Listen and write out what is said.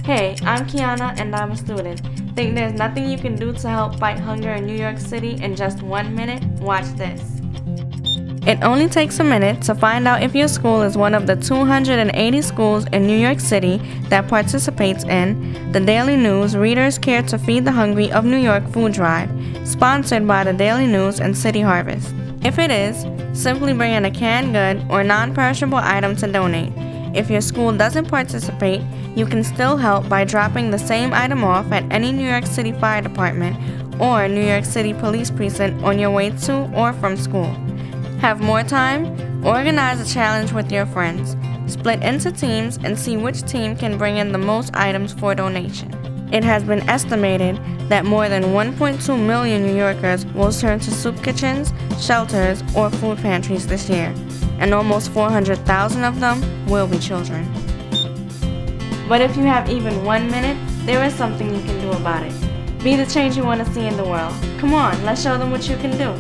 Hey, I'm Kiana and I'm a student. Think there's nothing you can do to help fight hunger in New York City in just 1 minute? Watch this. It only takes a minute to find out if your school is one of the 280 schools in New York City that participates in the Daily News Readers Care to Feed the Hungry of New York food drive, sponsored by the Daily News and City Harvest. If it is, simply bring in a canned good or non-perishable item to donate. If your school doesn't participate, you can still help by dropping the same item off at any New York City Fire Department or New York City Police Precinct on your way to or from school. Have more time? Organize a challenge with your friends. Split into teams and see which team can bring in the most items for donation. It has been estimated that more than 1.2 million New Yorkers will turn to soup kitchens, shelters, or food pantries this year, and almost 400,000 of them will be children. But if you have even 1 minute, there is something you can do about it. Be the change you want to see in the world. Come on, let's show them what you can do.